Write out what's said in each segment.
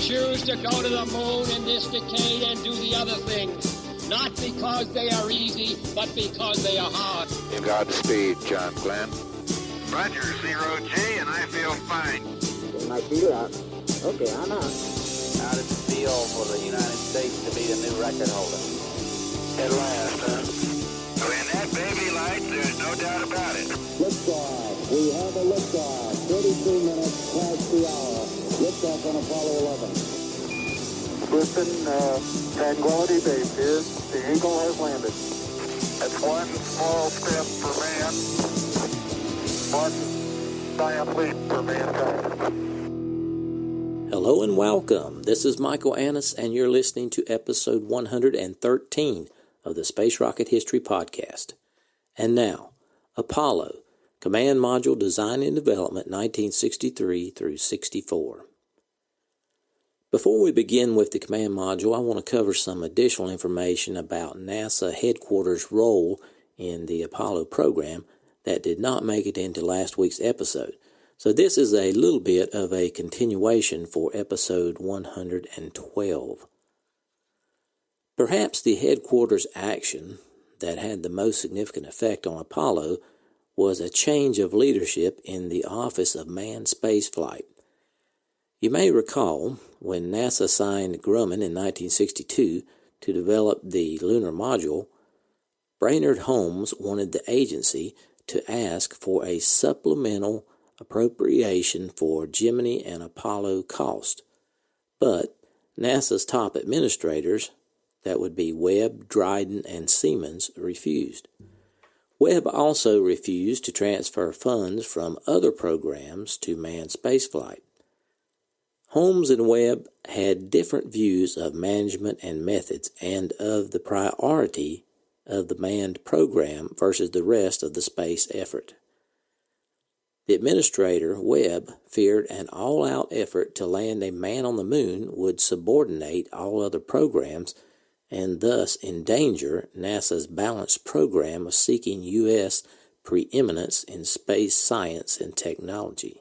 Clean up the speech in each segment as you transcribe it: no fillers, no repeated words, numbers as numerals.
choose to go to the moon in this decade and do the other things. Not because they are easy, but because they are hard. Godspeed, John Glenn. Roger, 0G, and I feel fine. Get my feet out. Okay, I'm out. How does it feel for the United States to be the new record holder? At last, huh? When that baby lights, there's no doubt about it. Liftoff. We have a liftoff. 32 minutes past the hour. Liftoff on Apollo 11. Listen, Tranquility Base here. The Eagle has landed. That's one small step for man, one giant leap for mankind. Hello and welcome. This is Michael Annis, and you're listening to episode 113 of the Space Rocket History Podcast. And now, Apollo, Command Module Design and Development 1963 through 64. Before we begin with the command module, I want to cover some additional information about NASA headquarters' role in the Apollo program that did not make it into last week's episode. So this is a little bit of a continuation for episode 112. Perhaps the headquarters action that had the most significant effect on Apollo was a change of leadership in the Office of Manned Spaceflight. You may recall when NASA signed Grumman in 1962 to develop the lunar module, Brainerd Holmes wanted the agency to ask for a supplemental appropriation for Gemini and Apollo cost. But NASA's top administrators, that would be Webb, Dryden, and Siemens, refused. Webb also refused to transfer funds from other programs to manned spaceflight. Holmes and Webb had different views of management and methods and of the priority of the manned program versus the rest of the space effort. The administrator, Webb, feared an all-out effort to land a man on the moon would subordinate all other programs and thus endanger NASA's balanced program of seeking U.S. preeminence in space science and technology.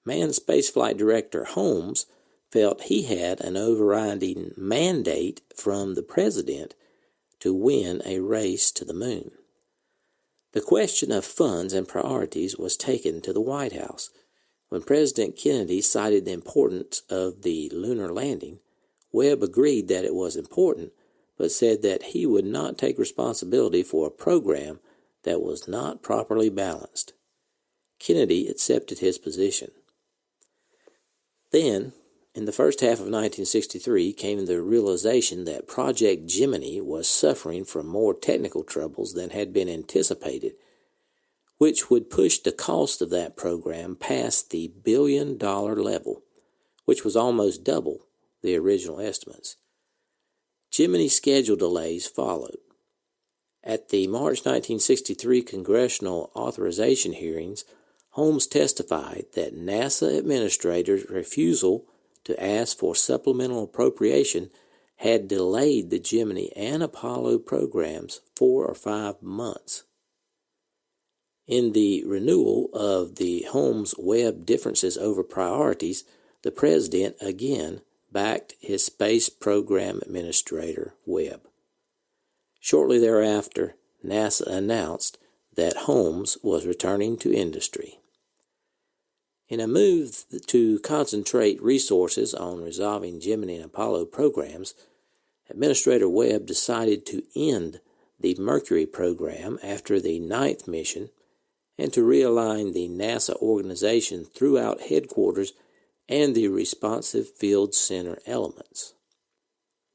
Manned Spaceflight Director Holmes felt he had an overriding mandate from the President to win a race to the moon. The question of funds and priorities was taken to the White House. When President Kennedy cited the importance of the lunar landing, Webb agreed that it was important, but said that he would not take responsibility for a program that was not properly balanced. Kennedy accepted his position. Then, in the first half of 1963, came the realization that Project Gemini was suffering from more technical troubles than had been anticipated, which would push the cost of that program past the billion-dollar level, which was almost double the original estimates. Gemini schedule delays followed. At the March 1963 congressional authorization hearings, Holmes testified that NASA administrators' refusal to ask for supplemental appropriation had delayed the Gemini and Apollo programs 4 or 5 months. In the renewal of the Holmes-Webb differences over priorities, the President again backed his space program administrator, Webb. Shortly thereafter, NASA announced that Holmes was returning to industry. In a move to concentrate resources on resolving Gemini and Apollo programs, Administrator Webb decided to end the Mercury program after the 9th mission and to realign the NASA organization throughout headquarters and the responsive field center elements.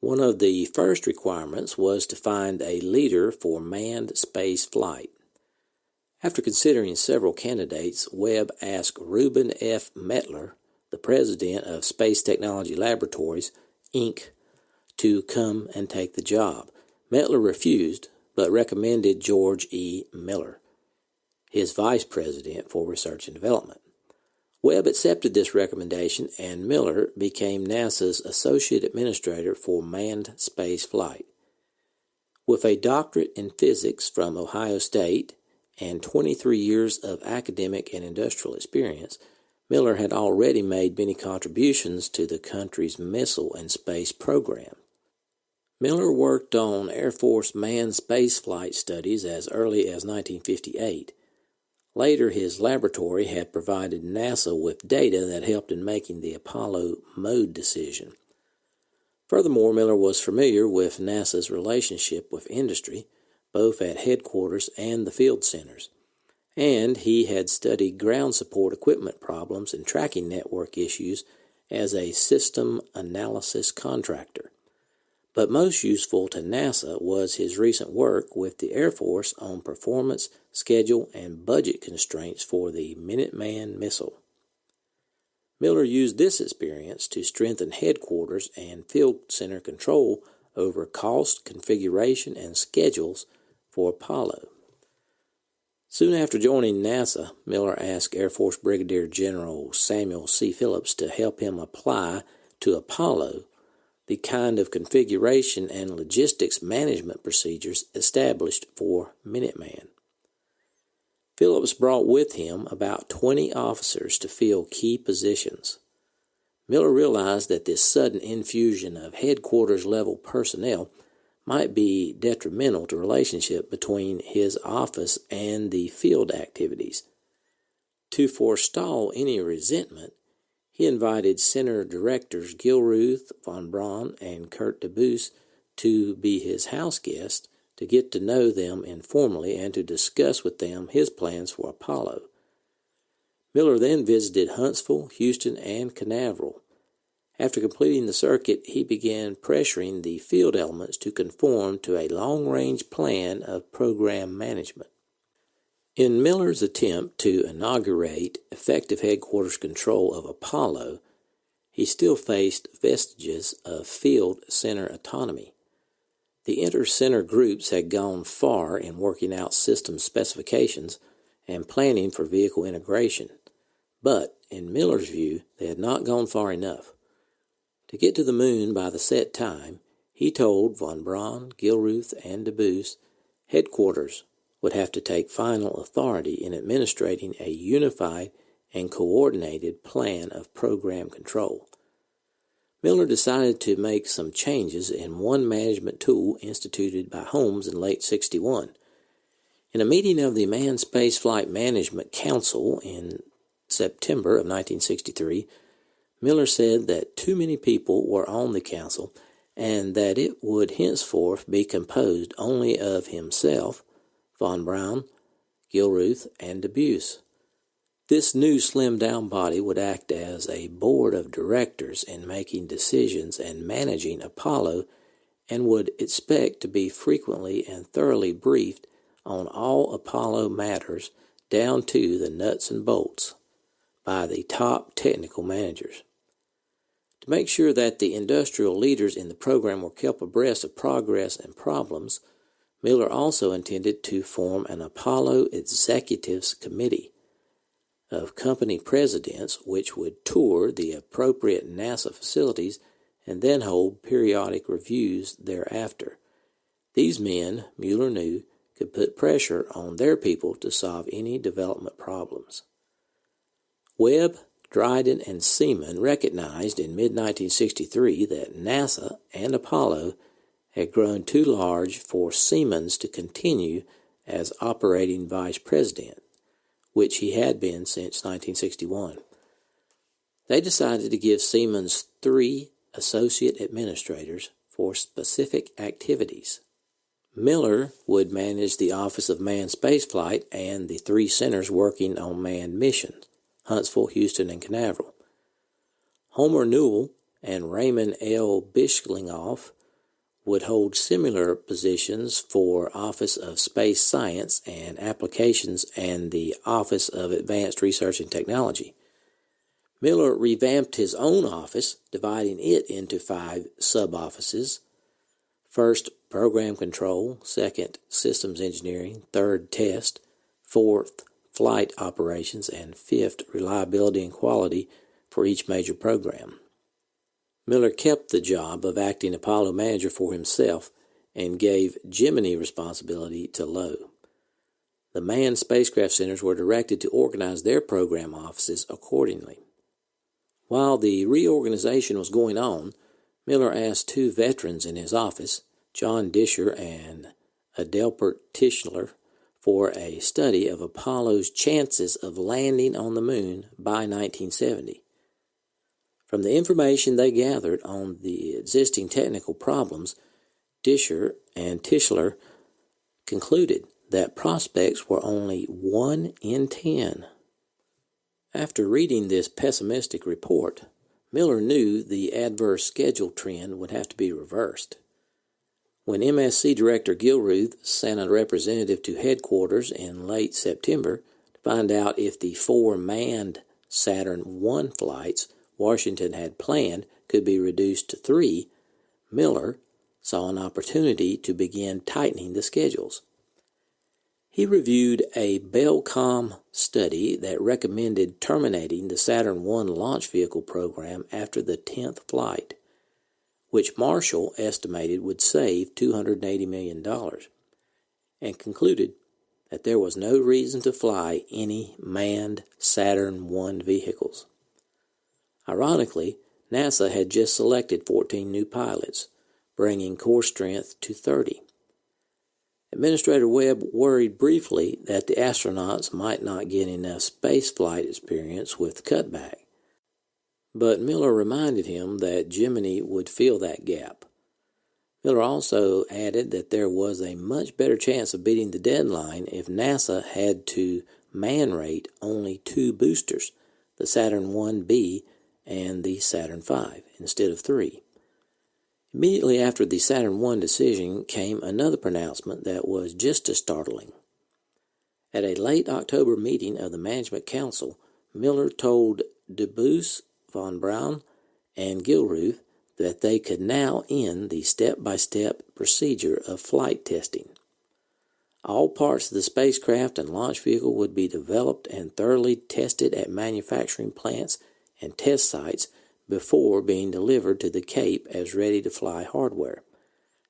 One of the first requirements was to find a leader for manned space flight. After considering several candidates, Webb asked Reuben F. Mettler, the president of Space Technology Laboratories, Inc., to come and take the job. Mettler refused, but recommended George E. Miller, his vice president for research and development. Webb accepted this recommendation, and Miller became NASA's associate administrator for manned space flight. With a doctorate in physics from Ohio State and 23 years of academic and industrial experience, Miller had already made many contributions to the country's missile and space program. Miller worked on Air Force manned spaceflight studies as early as 1958. Later, his laboratory had provided NASA with data that helped in making the Apollo mode decision. Furthermore, Miller was familiar with NASA's relationship with industry, both at headquarters and the field centers, and he had studied ground support equipment problems and tracking network issues as a system analysis contractor. But most useful to NASA was his recent work with the Air Force on performance, schedule, and budget constraints for the Minuteman missile. Miller used this experience to strengthen headquarters and field center control over cost, configuration, and schedules for Apollo. Soon after joining NASA, Miller asked Air Force Brigadier General Samuel C. Phillips to help him apply to Apollo the kind of configuration and logistics management procedures established for Minuteman. Phillips brought with him about 20 officers to fill key positions. Miller realized that this sudden infusion of headquarters-level personnel might be detrimental to the relationship between his office and the field activities. To forestall any resentment, he invited Center Directors Gilruth, von Braun, and Kurt DeBoos to be his house guests to get to know them informally and to discuss with them his plans for Apollo. Miller then visited Huntsville, Houston, and Canaveral. After completing the circuit, he began pressuring the field elements to conform to a long-range plan of program management. In Miller's attempt to inaugurate effective headquarters control of Apollo, he still faced vestiges of field center autonomy. The inter-center groups had gone far in working out system specifications and planning for vehicle integration, but in Miller's view, they had not gone far enough. To get to the moon by the set time, he told von Braun, Gilruth, and DeBoos headquarters would have to take final authority in administrating a unified and coordinated plan of program control. Miller decided to make some changes in one management tool instituted by Holmes in late '61. In a meeting of the Manned Spaceflight Management Council in September of 1963, Miller said that too many people were on the council and that it would henceforth be composed only of himself, von Braun, Gilruth, and DeBoos. This new slimmed-down body would act as a board of directors in making decisions and managing Apollo, and would expect to be frequently and thoroughly briefed on all Apollo matters down to the nuts and bolts by the top technical managers. To make sure that the industrial leaders in the program were kept abreast of progress and problems, Miller also intended to form an Apollo Executives Committee of company presidents which would tour the appropriate NASA facilities and then hold periodic reviews thereafter. These men, Mueller knew, could put pressure on their people to solve any development problems. Webb, Dryden, and Seaman recognized in mid-1963 that NASA and Apollo had grown too large for Siemens to continue as operating vice president, which he had been since 1961. They decided to give Siemens 3 associate administrators for specific activities. Miller would manage the Office of Manned Spaceflight and the 3 centers working on manned missions, Huntsville, Houston, and Canaveral. Homer Newell and Raymond L. Bischlingoff would hold similar positions for Office of Space Science and Applications and the Office of Advanced Research and Technology. Miller revamped his own office, dividing it into 5 sub-offices. First, Program Control. Second, Systems Engineering. Third, Test. Fourth, Flight Operations. And fifth, Reliability and Quality for each major program. Miller kept the job of acting Apollo manager for himself and gave Gemini responsibility to Lowe. The manned spacecraft centers were directed to organize their program offices accordingly. While the reorganization was going on, Miller asked two veterans in his office, John Disher and Adelbert Tischler, for a study of Apollo's chances of landing on the moon by 1970. From the information they gathered on the existing technical problems, Disher and Tischler concluded that prospects were only 1 in 10. After reading this pessimistic report, Miller knew the adverse schedule trend would have to be reversed. When MSC Director Gilruth sent a representative to headquarters in late September to find out if the 4 manned Saturn I flights Washington had planned could be reduced to 3, Miller saw an opportunity to begin tightening the schedules. He reviewed a Bellcom study that recommended terminating the Saturn I launch vehicle program after the 10th flight, which Marshall estimated would save $280 million, and concluded that there was no reason to fly any manned Saturn I vehicles. Ironically, NASA had just selected 14 new pilots, bringing core strength to 30. Administrator Webb worried briefly that the astronauts might not get enough spaceflight experience with cutback, but Miller reminded him that Gemini would fill that gap. Miller also added that there was a much better chance of beating the deadline if NASA had to man-rate only 2 boosters, the Saturn 1B and the Saturn V, instead of 3. Immediately after the Saturn I decision came another pronouncement that was just as startling. At a late October meeting of the Management Council, Miller told DeBoos, von Braun, and Gilruth that they could now end the step-by-step procedure of flight testing. All parts of the spacecraft and launch vehicle would be developed and thoroughly tested at manufacturing plants and test sites before being delivered to the Cape as ready-to-fly hardware.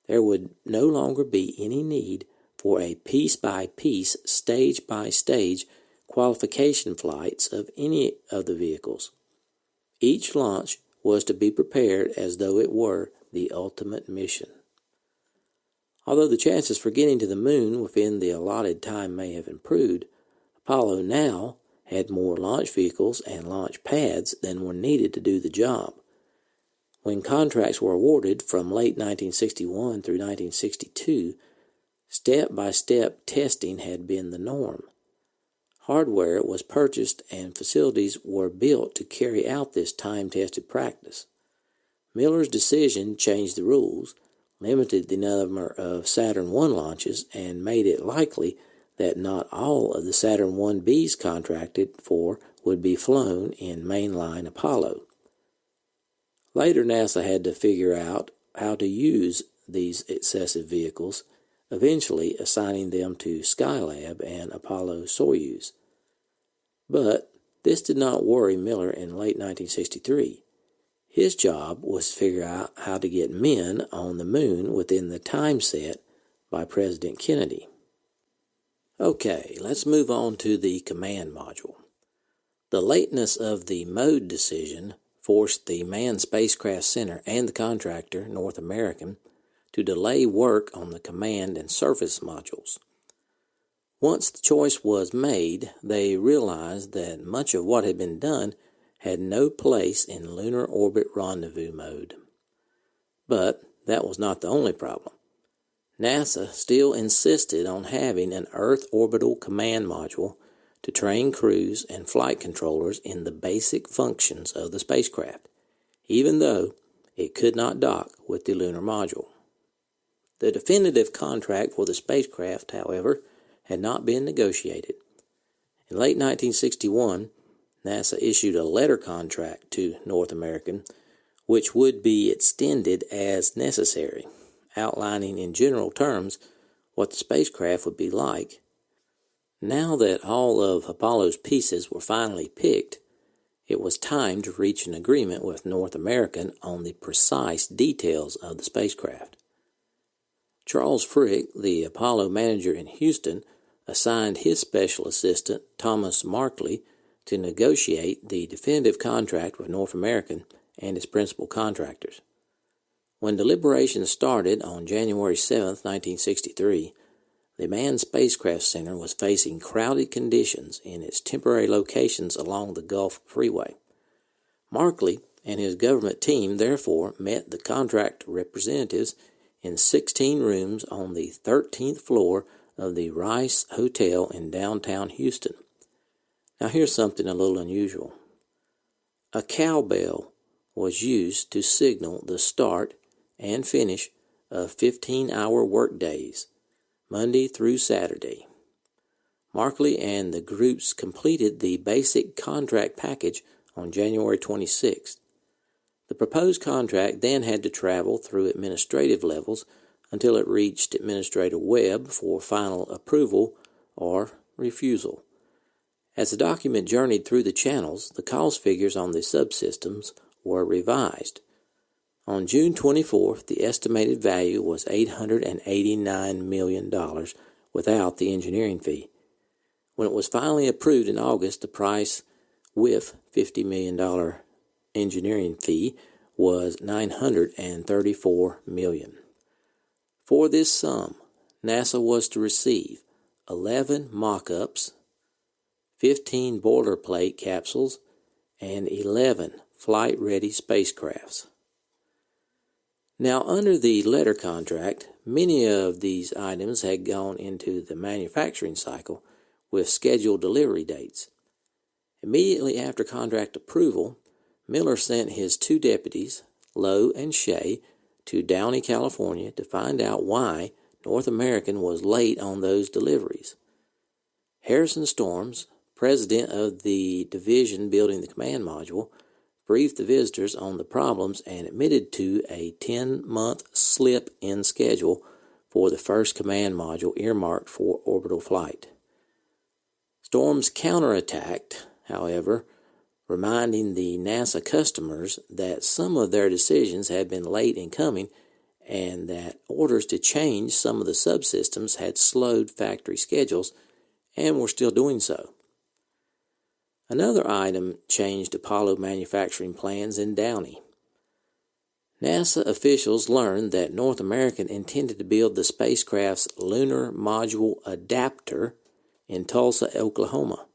There would no longer be any need for a piece-by-piece, stage-by-stage qualification flights of any of the vehicles. Each launch was to be prepared as though it were the ultimate mission. Although the chances for getting to the moon within the allotted time may have improved, Apollo now had more launch vehicles and launch pads than were needed to do the job. When contracts were awarded from late 1961 through 1962, step-by-step testing had been the norm. Hardware was purchased and facilities were built to carry out this time-tested practice. Miller's decision changed the rules, limited the number of Saturn I launches, and made it likely that not all of the Saturn 1Bs contracted for would be flown in mainline Apollo. Later, NASA had to figure out how to use these excessive vehicles, eventually assigning them to Skylab and Apollo-Soyuz. But this did not worry Miller in late 1963. His job was to figure out how to get men on the moon within the time set by President Kennedy. Okay, let's move on to the command module. The lateness of the mode decision forced the Manned Spacecraft Center and the contractor, North American, to delay work on the command and surface modules. Once the choice was made, they realized that much of what had been done had no place in lunar orbit rendezvous mode. But that was not the only problem. NASA still insisted on having an Earth orbital command module to train crews and flight controllers in the basic functions of the spacecraft, even though it could not dock with the lunar module. The definitive contract for the spacecraft, however, had not been negotiated. In late 1961, NASA issued a letter contract to North American, which would be extended as necessary, outlining in general terms what the spacecraft would be like. Now that all of Apollo's pieces were finally picked, it was time to reach an agreement with North American on the precise details of the spacecraft. Charles Frick, the Apollo manager in Houston, assigned his special assistant, Thomas Markley, to negotiate the definitive contract with North American and its principal contractors. When deliberations started on January 7, 1963, the Manned Spacecraft Center was facing crowded conditions in its temporary locations along the Gulf Freeway. Markley and his government team therefore met the contract representatives in 16 rooms on the 13th floor of the Rice Hotel in downtown Houston. Now here's something a little unusual. A cowbell was used to signal the start and finish of 15-hour workdays, Monday through Saturday. Markley and the groups completed the basic contract package on January 26th. The proposed contract then had to travel through administrative levels until it reached Administrator Webb for final approval or refusal. As the document journeyed through the channels, the cost figures on the subsystems were revised. On June 24th, the estimated value was $889 million without the engineering fee. When it was finally approved in August, the price with $50 million engineering fee was $934 million. For this sum, NASA was to receive 11 mock-ups, 15 boilerplate capsules, and 11 flight-ready spacecrafts. Now, under the letter contract, many of these items had gone into the manufacturing cycle with scheduled delivery dates. Immediately after contract approval, Miller sent his two deputies, Lowe and Shea, to Downey, California to find out why North American was late on those deliveries. Harrison Storms, president of the division building the command module, briefed the visitors on the problems and admitted to a 10-month slip in schedule for the first command module earmarked for orbital flight. Storms counterattacked, however, reminding the NASA customers that some of their decisions had been late in coming and that orders to change some of the subsystems had slowed factory schedules and were still doing so. Another item changed Apollo manufacturing plans in Downey. NASA officials learned that North American intended to build the spacecraft's lunar module adapter in Tulsa, Oklahoma.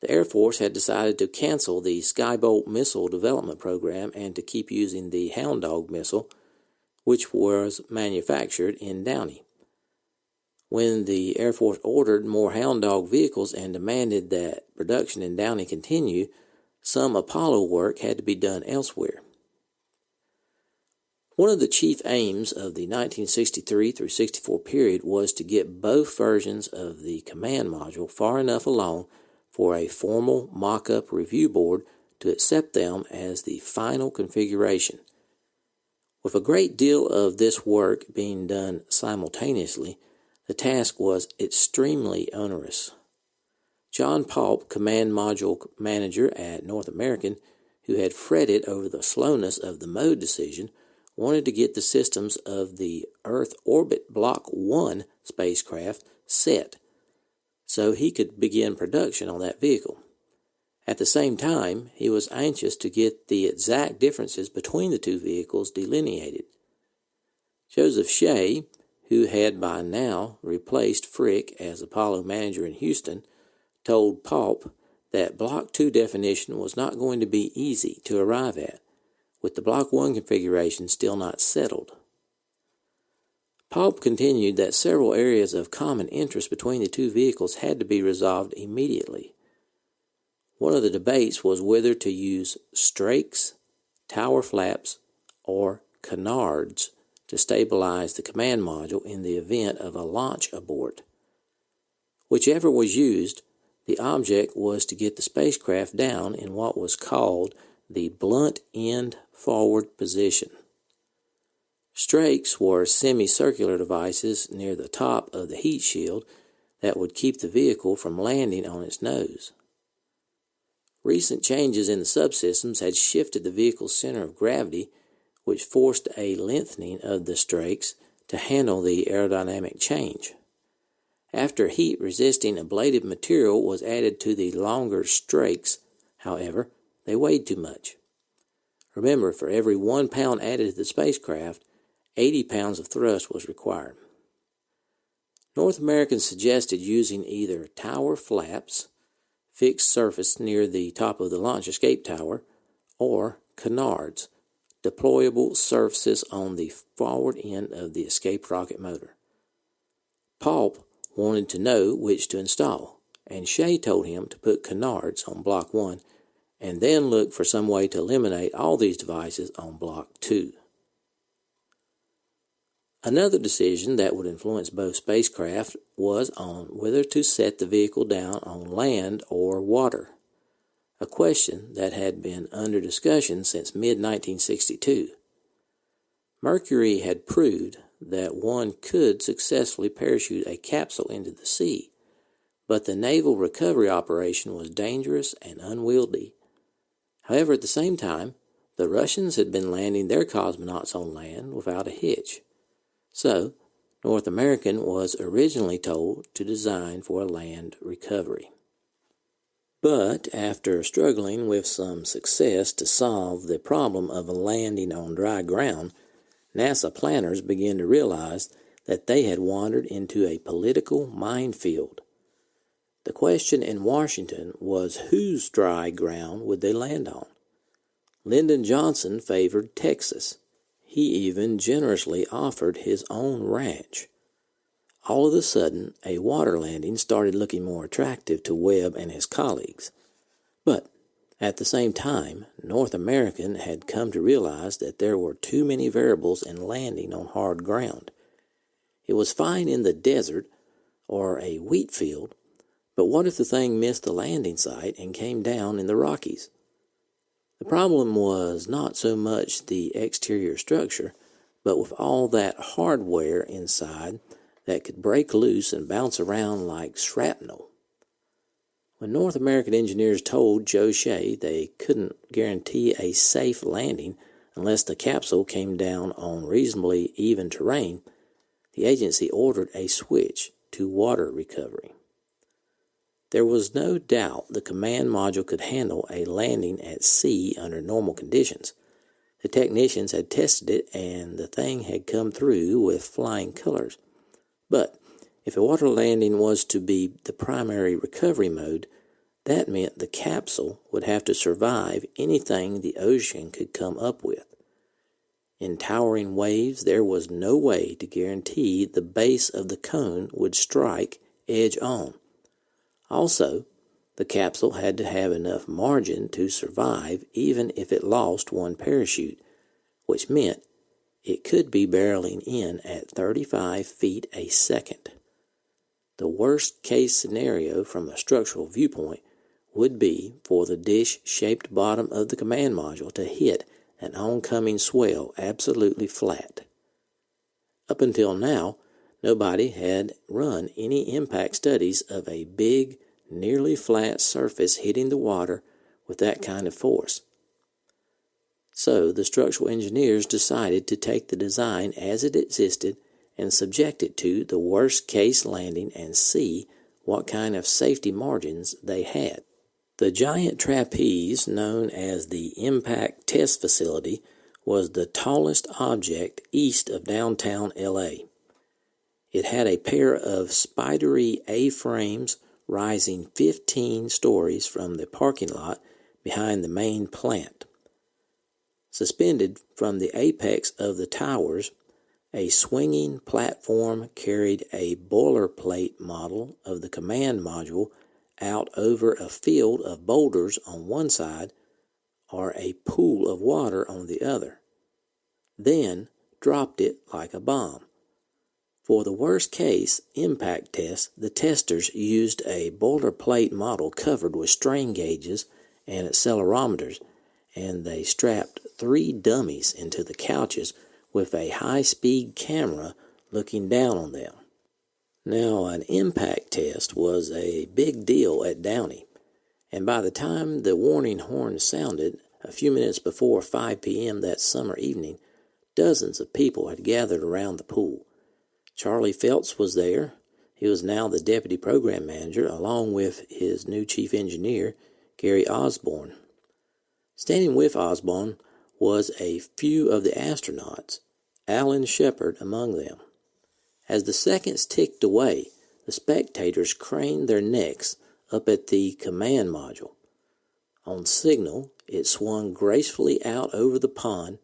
The Air Force had decided to cancel the Skybolt missile development program and to keep using the Hound Dog missile, which was manufactured in Downey. When the Air Force ordered more Hound Dog vehicles and demanded that production in Downey continue, some Apollo work had to be done elsewhere. One of the chief aims of the 1963 through 64 period was to get both versions of the command module far enough along for a formal mock-up review board to accept them as the final configuration. With a great deal of this work being done simultaneously, the task was extremely onerous. John Paulp, command module manager at North American, who had fretted over the slowness of the mode decision, wanted to get the systems of the Earth Orbit Block 1 spacecraft set so he could begin production on that vehicle. At the same time, he was anxious to get the exact differences between the two vehicles delineated. Joseph Shea, who had by now replaced Frick as Apollo manager in Houston, told Paulp that Block 2 definition was not going to be easy to arrive at, with the Block 1 configuration still not settled. Paulp continued that several areas of common interest between the two vehicles had to be resolved immediately. One of the debates was whether to use strakes, tower flaps, or canards to stabilize the command module in the event of a launch abort. Whichever was used, the object was to get the spacecraft down in what was called the blunt end forward position. Strakes were semicircular devices near the top of the heat shield that would keep the vehicle from landing on its nose. Recent changes in the subsystems had shifted the vehicle's center of gravity, which forced a lengthening of the strakes to handle the aerodynamic change. After heat-resisting ablative material was added to the longer strakes, however, they weighed too much. Remember, for every 1 pound added to the spacecraft, 80 pounds of thrust was required. North Americans suggested using either tower flaps, fixed surface near the top of the launch escape tower, or canards, deployable surfaces on the forward end of the escape rocket motor. Paulp wanted to know which to install, and Shea told him to put canards on Block 1 and then look for some way to eliminate all these devices on Block 2. Another decision that would influence both spacecraft was on whether to set the vehicle down on land or water, a question that had been under discussion since mid-1962. Mercury had proved that one could successfully parachute a capsule into the sea, but the naval recovery operation was dangerous and unwieldy. However, at the same time, the Russians had been landing their cosmonauts on land without a hitch. So, North American was originally told to design for a land recovery. But after struggling with some success to solve the problem of landing on dry ground, NASA planners began to realize that they had wandered into a political minefield. The question in Washington was whose dry ground would they land on? Lyndon Johnson favored Texas. He even generously offered his own ranch. All of a sudden, a water landing started looking more attractive to Webb and his colleagues. But at the same time, North American had come to realize that there were too many variables in landing on hard ground. It was fine in the desert or a wheat field, but what if the thing missed the landing site and came down in the Rockies? The problem was not so much the exterior structure, but with all that hardware inside that could break loose and bounce around like shrapnel. When North American engineers told Joe Shea they couldn't guarantee a safe landing unless the capsule came down on reasonably even terrain, the agency ordered a switch to water recovery. There was no doubt the command module could handle a landing at sea under normal conditions. The technicians had tested it, and the thing had come through with flying colors. But if a water landing was to be the primary recovery mode, that meant the capsule would have to survive anything the ocean could come up with. In towering waves, there was no way to guarantee the base of the cone would strike edge on. Also, the capsule had to have enough margin to survive even if it lost one parachute, which meant it could be barreling in at 35 feet a second. The worst-case scenario from a structural viewpoint would be for the dish-shaped bottom of the command module to hit an oncoming swell absolutely flat. Up until now, nobody had run any impact studies of a big, nearly flat surface hitting the water with that kind of force. So the structural engineers decided to take the design as it existed and subject it to the worst-case landing and see what kind of safety margins they had. The giant trapeze, known as the Impact Test Facility, was the tallest object east of downtown L.A. It had a pair of spidery A-frames rising 15 stories from the parking lot behind the main plant. Suspended from the apex of the towers, a swinging platform carried a boilerplate model of the command module out over a field of boulders on one side or a pool of water on the other, then dropped it like a bomb. For the worst-case impact test, the testers used a boilerplate model covered with strain gauges and accelerometers, and they strapped 3 dummies into the couches with a high-speed camera looking down on them. Now, an impact test was a big deal at Downey, and by the time the warning horn sounded a few minutes before 5 p.m. that summer evening, dozens of people had gathered around the pool. Charlie Phelps was there. He was now the deputy program manager, along with his new chief engineer, Gary Osborne. Standing with Osborne was a few of the astronauts, Alan Shepard among them. As the seconds ticked away, the spectators craned their necks up at the command module. On signal, it swung gracefully out over the pond,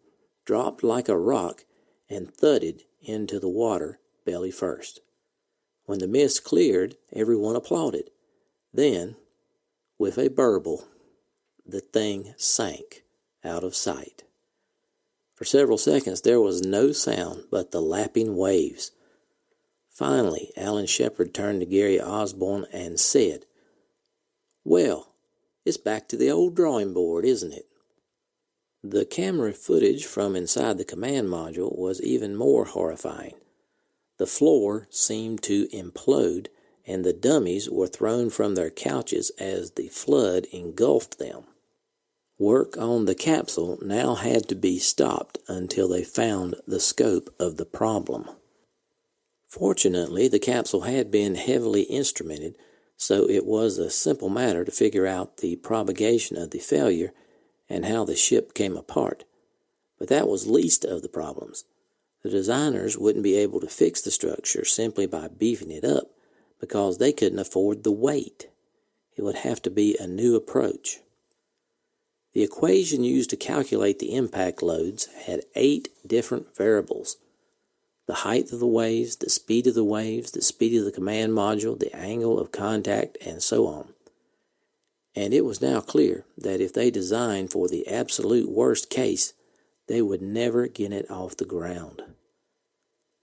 dropped like a rock, and thudded into the water belly first. When the mist cleared, everyone applauded. Then, with a burble, the thing sank out of sight. For several seconds there was no sound but the lapping waves. Finally, Alan Shepard turned to Gary Osborne and said, "Well, it's back to the old drawing board, isn't it?" The camera footage from inside the command module was even more horrifying. The floor seemed to implode, and the dummies were thrown from their couches as the flood engulfed them. Work on the capsule now had to be stopped until they found the scope of the problem. Fortunately, the capsule had been heavily instrumented, so it was a simple matter to figure out the propagation of the failure and how the ship came apart. But that was least of the problems. The designers wouldn't be able to fix the structure simply by beefing it up because they couldn't afford the weight. It would have to be a new approach. The equation used to calculate the impact loads had 8 different variables: the height of the waves, the speed of the waves, the speed of the command module, the angle of contact, and so on. And it was now clear that if they designed for the absolute worst case, they would never get it off the ground.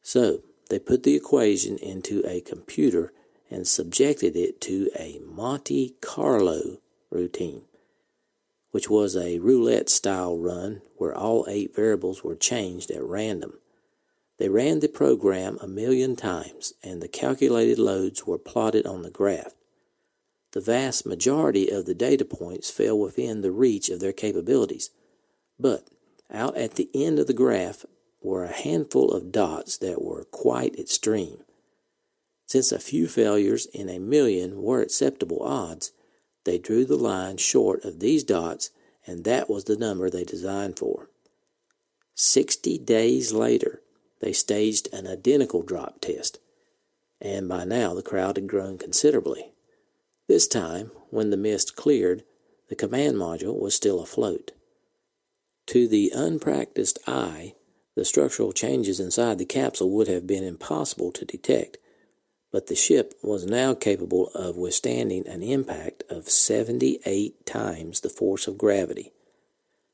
So they put the equation into a computer and subjected it to a Monte Carlo routine, which was a roulette-style run where all 8 variables were changed at random. They ran the program 1,000,000 times, and the calculated loads were plotted on the graph. The vast majority of the data points fell within the reach of their capabilities, but out at the end of the graph were a handful of dots that were quite extreme. Since a few failures in 1,000,000 were acceptable odds, they drew the line short of these dots, and that was the number they designed for. 60 days later, they staged an identical drop test, and by now the crowd had grown considerably. This time, when the mist cleared, the command module was still afloat. To the unpracticed eye, the structural changes inside the capsule would have been impossible to detect, but the ship was now capable of withstanding an impact of 78 times the force of gravity.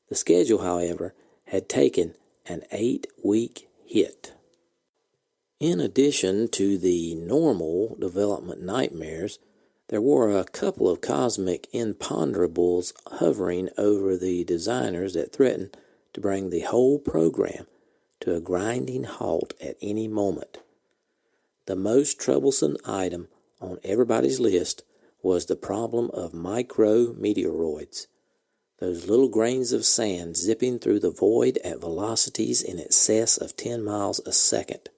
The schedule, however, had taken an 8-week hit. In addition to the normal development nightmares, there were a couple of cosmic imponderables hovering over the designers that threatened to bring the whole program to a grinding halt at any moment. The most troublesome item on everybody's list was the problem of micrometeoroids, those little grains of sand zipping through the void at velocities in excess of 10 miles a second.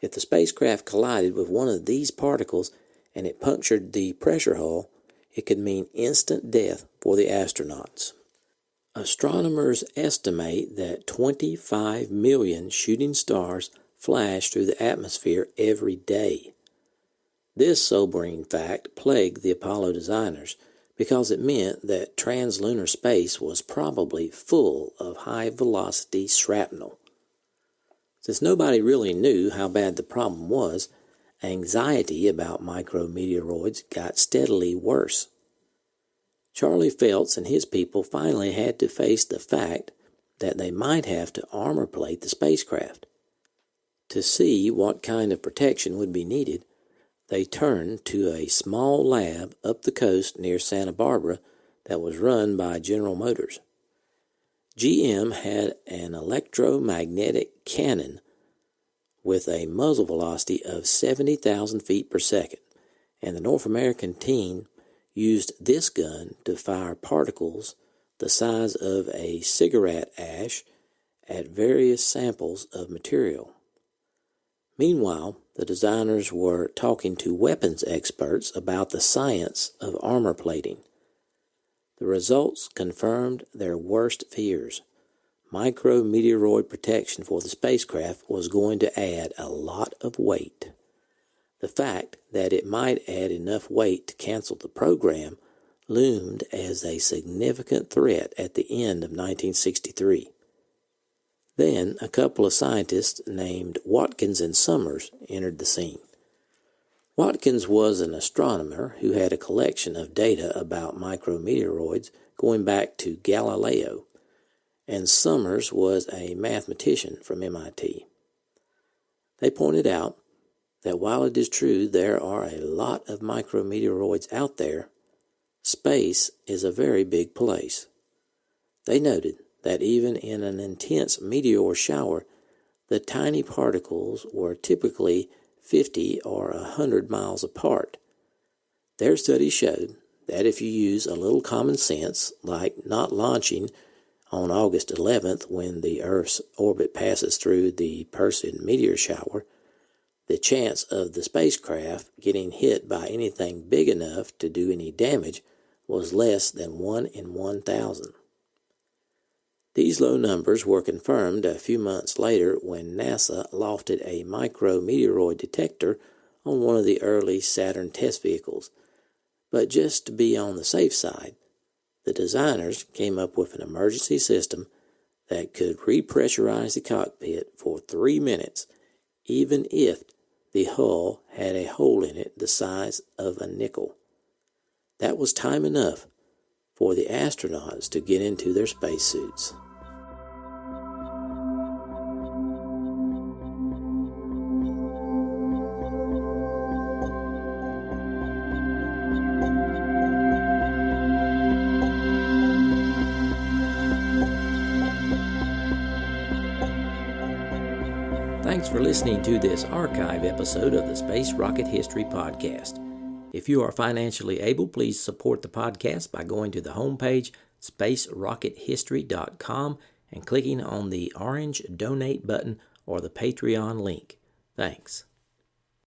If the spacecraft collided with one of these particles and it punctured the pressure hull, it could mean instant death for the astronauts. Astronomers estimate that 25 million shooting stars flash through the atmosphere every day. This sobering fact plagued the Apollo designers because it meant that translunar space was probably full of high-velocity shrapnel. Since nobody really knew how bad the problem was, anxiety about micrometeoroids got steadily worse. Charlie Felts and his people finally had to face the fact that they might have to armor plate the spacecraft. To see what kind of protection would be needed, they turned to a small lab up the coast near Santa Barbara that was run by General Motors. GM had an electromagnetic cannon with a muzzle velocity of 70,000 feet per second, and the North American team used this gun to fire particles the size of a cigarette ash at various samples of material. Meanwhile, the designers were talking to weapons experts about the science of armor plating. The results confirmed their worst fears. Micrometeoroid protection for the spacecraft was going to add a lot of weight. The fact that it might add enough weight to cancel the program loomed as a significant threat at the end of 1963. Then a couple of scientists named Watkins and Summers entered the scene. Watkins was an astronomer who had a collection of data about micrometeoroids going back to Galileo, and Summers was a mathematician from MIT. They pointed out that while it is true there are a lot of micrometeoroids out there, space is a very big place. They noted that even in an intense meteor shower, the tiny particles were typically 50 or 100 miles apart. Their study showed that if you use a little common sense, like not launching on August 11th when the Earth's orbit passes through the Perseid meteor shower, the chance of the spacecraft getting hit by anything big enough to do any damage was less than 1 in 1,000. These low numbers were confirmed a few months later when NASA lofted a micrometeoroid detector on one of the early Saturn test vehicles. But just to be on the safe side, the designers came up with an emergency system that could repressurize the cockpit for 3 minutes, even if the hull had a hole in it the size of a nickel. That was time enough for the astronauts to get into their spacesuits. Thanks for listening to this archive episode of the Space Rocket History Podcast. If you are financially able, please support the podcast by going to the homepage, spacerockethistory.com, and clicking on the orange Donate button or the Patreon link. Thanks.